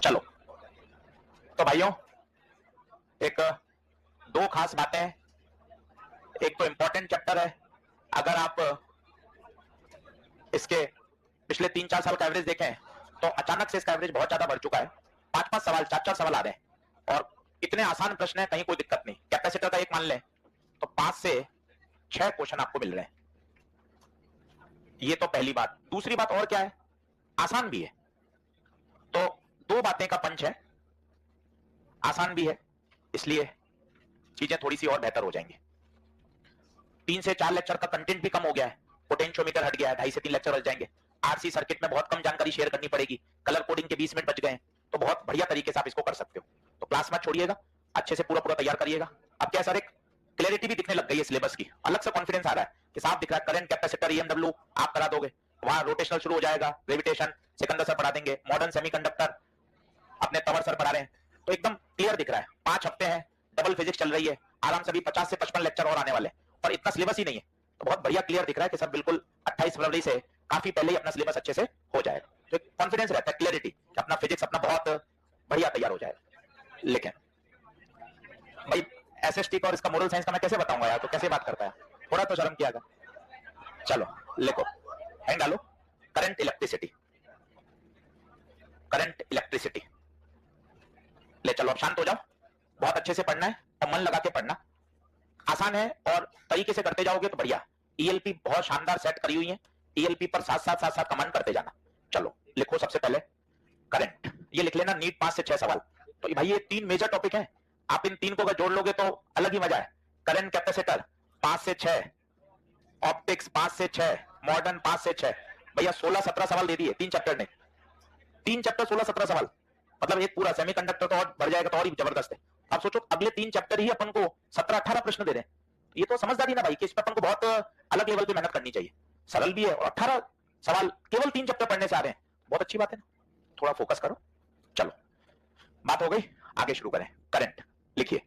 चलो तो भाइयों, एक दो खास बातें हैं। एक तो इंपॉर्टेंट चैप्टर है। अगर आप इसके पिछले 3-4 साल का एवरेज देखें तो अचानक से इसका एवरेज बहुत ज्यादा बढ़ चुका है। 5-5 सवाल, 4-4 सवाल आ रहे हैं और इतने आसान प्रश्न है, कहीं कोई दिक्कत नहीं। कैपेसिटर का एक मान लें तो 5 से 6 क्वेश्चन आपको मिल रहे हैं। ये तो पहली बात। दूसरी बात और क्या है, आसान भी है। तो दो बातें का पंच है, आसान भी है, इसलिए चीजें थोड़ी सी और बेहतर हो जाएंगी। 3 से 4 लेक्चर का कंटेंट भी कम हो गया है, पोटेंशियोमीटर हट गया है, 2.5 से 3 लेक्चर बच जाएंगे। आरसी सर्किट में बहुत कम जानकारी शेयर करनी पड़ेगी, कलर कोडिंग के 20 मिनट बच गए, तो बहुत बढ़िया तरीके से आप इसको कर सकते हो। तो क्लास मत छोड़िएगा, अच्छे से पूरा पूरा तैयार करिएगा। अब क्या सर, एक क्लैरिटी भी दिखने लग गई है सिलेबस की, अलग से कॉन्फिडेंस आ रहा है कि साफ दिख रहा है। करंट, कैपेसिटर, ईएमडब्ल्यू आप करा दोगे, वहां रोटेशनल शुरू हो जाएगा, ग्रेविटेशन सिकंदर सर पढ़ा देंगे, मॉडर्न सेमीकंडक्टर अपने तंवर सर पढ़ा रहे हैं। तो एकदम क्लियर दिख रहा है। 5 हफ्ते हैं, डबल फिजिक्स चल रही है, आराम से भी 50 से 55 लेक्चर और आने वाले, और इतना सिलेबस ही नहीं है। तो बहुत बढ़िया क्लियर दिख रहा है कि सब बिल्कुल 28 फरवरी से काफी पहले ही अपना सिलेबस अच्छे से हो जाएगा। तो एक कॉन्फिडेंस रहता है, क्लियरिटी, कि अपना फिजिक्स अपना बहुत बढ़िया तैयार हो जाएगा। लेकिन भाई एसएसटी का और इसका मोरल साइंस का मैं कैसे बताऊंगा यार, तो कैसे बात करता है, थोड़ा तो शर्म किया कर। चलो लिखो, हैंड डालो, करंट इलेक्ट्रिसिटी, करंट इलेक्ट्रिसिटी। ले चलो अब शांत हो जाओ, बहुत अच्छे से पढ़ना है और मन लगा के पढ़ना। आसान है और तरीके से करते जाओगे तो बढ़िया। ईएलपी बहुत शानदार सेट करी हुई है, ईएलपी पर साथ साथ कमांड करते जाना। चलो लिखो, सबसे पहले करंट, ये लिख लेना, नीट 5 से 6 सवाल। तो भाई ये 3 मेजर टॉपिक हैं, आप इन 3 को अगर जोड़ लोगे तो अलग ही मजा है। करंट, कैपेसिटर 5 से 6, ऑप्टिक्स 5 से 6, मॉडर्न 5 से 6। भैया 16-17 सवाल दे दिए 3 चैप्टर ने, 3 चैप्टर 16-17 सवाल, मतलब एक पूरा सेमीकंडक्टर तो और बढ़ जाएगा तो और ही जबरदस्त है। आप सोचो अगले 3 चैप्टर ही अपन को 17-18 प्रश्न दे रहे हैं। ये तो समझदारी ना भाई, कि इस पर अपन को बहुत अलग लेवल पे मेहनत करनी चाहिए। सरल भी है और 18 सवाल केवल 3 चैप्टर पढ़ने से आ रहे हैं, बहुत अच्छी बात है ना। थोड़ा फोकस करो। चलो बात हो गई, आगे शुरू करें। करंट लिखिए,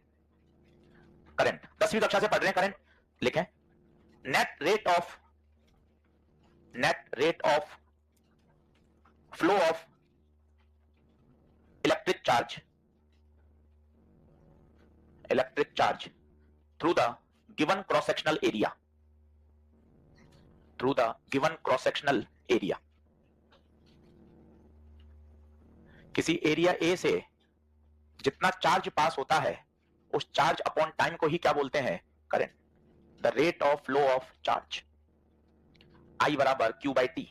करंट 10वीं कक्षा से पढ़ रहे हैं। करंट लिखें, net rate of flow of electric charge through the given cross sectional area, through the given cross sectional area। किसी एरिया ए से जितना चार्ज पास होता है, उस चार्ज अपॉन टाइम को ही क्या बोलते हैं, current. The rate of flow of charge, I बराबर Q बाई टी।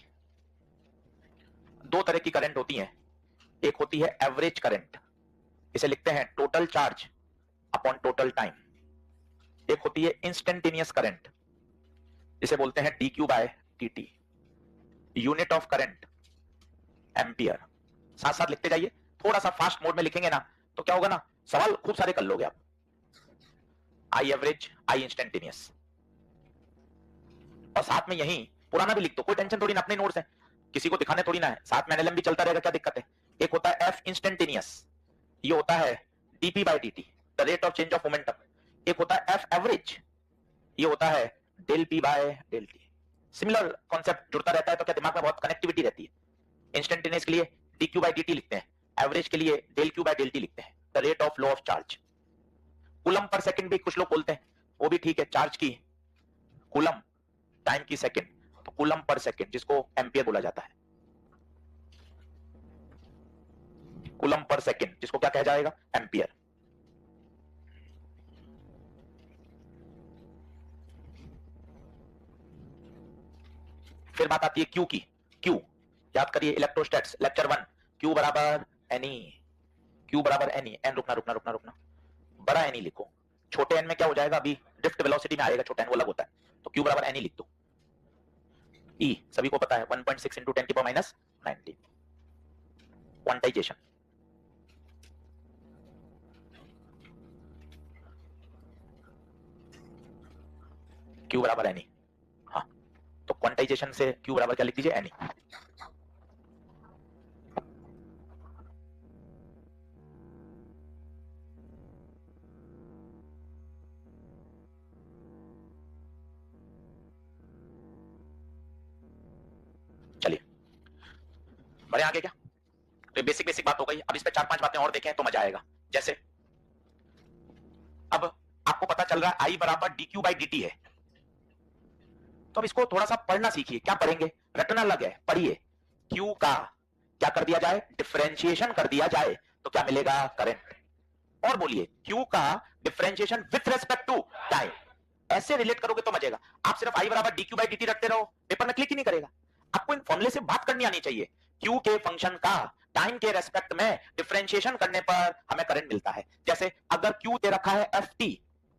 दो तरह की करंट होती हैं, एक होती है एवरेज करंट, इसे लिखते हैं total charge upon total time. एक होती है इंस्टेंटेनियस करंट, जिसे बोलते हैं dQ by dt। Unit of current ampere. साथ साथ लिखते जाइए, थोड़ा सा फास्ट मोड में लिखेंगे ना तो क्या होगा ना, सवाल खूब सारे कर लोगे आप। आई एवरेज, आई इंस्टेंटेनियस, और साथ में यही पुराना भी लिख दो, कोई टेंशन थोड़ी ना, अपने नोट्स है, किसी को दिखाने थोड़ी ना है, साथ में एनएलएम भी चलता रहेगा, क्या दिक्कत है। एक होता है एफ इंस्टेंटेनियस, ये होता है dP by dt, the rate of change of momentum. एक होता है एफ एवरेज, ये होता है del P by del T. Similar concept जुड़ता रहता है तो क्या दिमाग में बहुत कनेक्टिविटी रहती है। इंस्टेंटेनियस के लिए dQ बाय dt लिखते हैं, एवरेज के लिए del Q by del T लिखते हैं, the rate of flow of charge. Coulomb per second भी कुछ लोग बोलते हैं, वो भी ठीक है, चार्ज की कूलम, टाइम की सेकंड, तो कूलम पर सेकंड जिसको एम्पियर बोला जाता है। कूलम पर सेकंड जिसको क्या कहा जाएगा, एम्पियर। फिर बात आती है क्यू की। क्यू याद करिए, इलेक्ट्रोस्टैट्स लेक्चर 1, क्यू बराबर एनी, क्यू बराबर एनी। एन रुकना रुकना रुकना रुकना, बड़ा एनी लिखो, छोटे एन में क्या हो जाएगा, अभी ड्रिफ्ट वेलोसिटी में आएगा, छोटा एन वो अलग होता है, तो क्यू बराबर एनी लिख दो। ई सभी को पता है 1.6 इंटू 10 की पावर माइनस 19, क्वांटाइजेशन। क्यू बराबर एनी, हाँ, तो क्वांटाइजेशन से क्यू बराबर क्या लिख दीजिए, एनी। चलिए बढ़े आगे क्या, तो बेसिक बेसिक बात हो गई। अब इस पे 4-5 बातें और देखें तो मजा आएगा। जैसे अब आपको पता चल रहा है आई बराबर dq बाई dt है, तो अब इसको थोड़ा सा पढ़ना सीखिए। क्या पढ़ेंगे? रटना अलग है, पढ़िए। q का क्या कर दिया जाए? डिफरेंशिएशन कर दिया जाए तो क्या मिलेगा? करंट। और बोलिए q का differentiation with respect to time. ऐसे रिलेट करोगे तो मजेगा। आप सिर्फ आई बराबर dq बाई dt रखते रहो, पेपर में क्लिक ही नहीं करेगा। आपको इन फॉर्मूले से बात करनी आनी चाहिए। q के फंक्शन का टाइम के रेस्पेक्ट में डिफरेंशिएशन करने पर हमें करंट मिलता है। जैसे अगर q दे रखा है ft,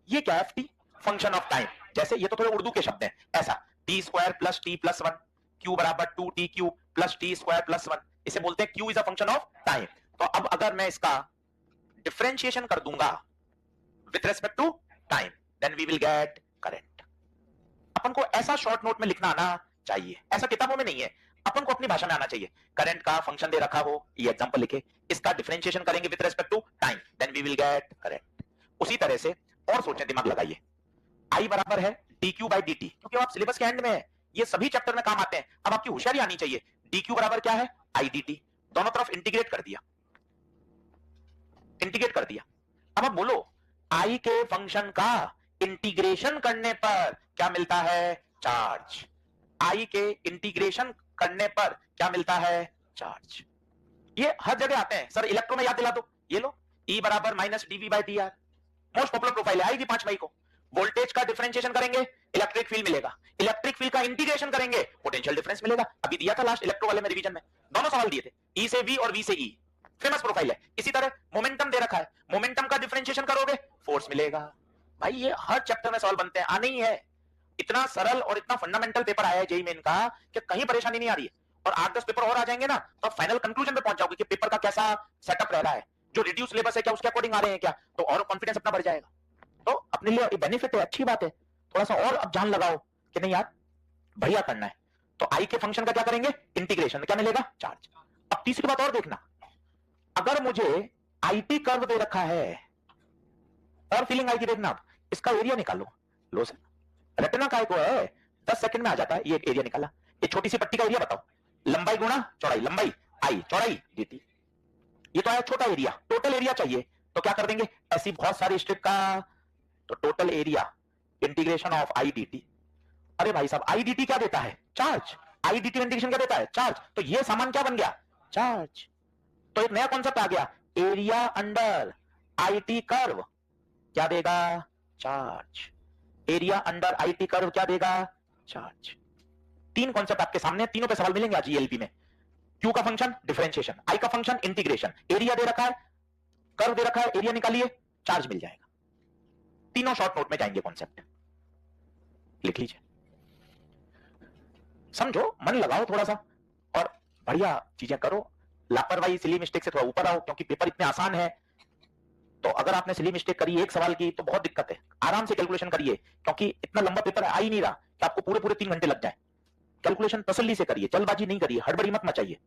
ये क्या है? ft function of time. जैसे ये तो थोड़े उर्दू के शब्द हैं, ऐसा t square plus t plus 1, q बराबर 2t cube plus t square plus 1, इसे बोलते हैं q is a function of time. तो अब अगर मैं इसका डिफरेंशिएशन कर दूंगा with respect to time, then we will get current. अपन को ऐसा शॉर्ट नोट में लिखना आना चाहिए, ऐसा किताबों में नहीं है, अपन को अपनी भाषा में आना चाहिए। करंट का फंक्शन दे रखा हो, ये एग्जांपल लिखे, इसका डिफरेंशिएशन करेंगे with respect to time, then we will get current. उसी तरह से और सोचें, दिमाग लगाइए। आई बराबर है dq बाई dt, क्योंकि आप सिलेबस के एंड में है, ये सभी चैप्टर में काम आते हैं। अब आपकी होशियारी आनी चाहिए। dq बराबर क्या है? आई dt। दोनों तरफ इंटीग्रेट कर दिया, इंटीग्रेट कर दिया। अब आप बोलो आई के फंक्शन का इंटीग्रेशन करने पर क्या मिलता है? चार्ज। आई के इंटीग्रेशन करने पर क्या मिलता है? चार्ज। ये हर जगह आते हैं। सर इलेक्ट्रो में याद दिला दो, ये लो E बराबर minus dv by dr, most popular profile है, आएगी 5 मई को। वोल्टेज का डिफरेंशिएशन करेंगे, इलेक्ट्रिक फील्ड मिलेगा। इलेक्ट्रिक फील्ड का इंटीग्रेशन करेंगे, पोटेंशियल डिफरेंस मिलेगा। अभी दिया था लास्ट इलेक्ट्रो वाले में, रिवीजन में दोनों सवाल दिए थे, E से V और V से E, फेमस प्रोफाइल है। इसी तरह मोमेंटम दे रखा है, मोमेंटम का डिफरेंशिएशन करोगे, फोर्स मिलेगा। भाई ये हर चैप्टर में सवाल बनते हैं, आने ही है। इतना सरल और इतना फंडामेंटल पेपर आया है जेईई मेन का कि कहीं परेशानी नहीं आ रही है। और 8-10 पेपर और आ जाएंगे ना, तो फाइनल कंक्लूजन पे पहुंच जाओगे कि पेपर का कैसा सेटअप रह रहा है, जो रिड्यूस सिलेबस है क्या उसके अकॉर्डिंग आ रहे हैं क्या, तो और कॉन्फिडेंस अपना बढ़ जाएगा। तो अपने लिए बेनिफिट है, अच्छी बात है। थोड़ा सा और अब जान लगाओ कि नहीं यार बढ़िया करना है। तो आई के फंक्शन का क्या करेंगे? इंटीग्रेशन, क्या मिलेगा? चार्ज। अब तीसरी बात और देखना, अगर मुझे आईटी कर्व दे रखा है और फीलिंग आई की देखना, आप इसका एरिया निकालो। लो सर रटना काय को है, 10 सेकंड में आ जाता है। ये एरिया निकाला, ये छोटी सी पट्टी का एरिया बताओ, लंबाई गुणा चौड़ाई, लंबाई आई चौड़ाई dt। ये तो है छोटा एरिया, टोटल एरिया चाहिए तो क्या कर देंगे? ऐसी बहुत सारी स्ट्रिप का, तो total area integration of I dt। अरे भाई साहब आई dt क्या देता है? चार्ज। आई dt इंटीग्रेशन क्या देता है? चार्ज। तो ये सामान क्या बन गया? चार्ज। तो एक नया कॉन्सेप्ट आ गया, एरिया अंडर आईटी कर्व क्या देगा? Charge. Area under IT curve क्या देगा? चार्ज। 3 कॉन्सेप्ट आपके सामने, तीनों पे सवाल मिलेंगे आज ईएलपी में। क्यू का फंक्शन डिफरेंशिएशन, आई का फंक्शन इंटीग्रेशन, एरिया दे रखा है, कर्व दे रखा है, एरिया निकालिए, चार्ज मिल जाएगा। तीनों शॉर्ट नोट में जाएंगे कॉन्सेप्ट, लिख लीजिए, समझो, मन लगाओ थोड़ा सा और बढ़िया चीजें करो। लापरवाही सिली मिस्टेक से थोड़ा ऊपर आओ, क्योंकि पेपर इतने आसान है। तो अगर आपने सिली मिस्टेक करी एक सवाल की तो बहुत दिक्कत है। आराम से कैलकुलेशन करिए, क्योंकि इतना लंबा पेपर आ ही नहीं रहा कि आपको पूरे 3 घंटे लग जाए। कैलकुलेशन तसल्ली से करिए, जल्दबाजी नहीं करिए, हड़बड़ी मत मचाइए।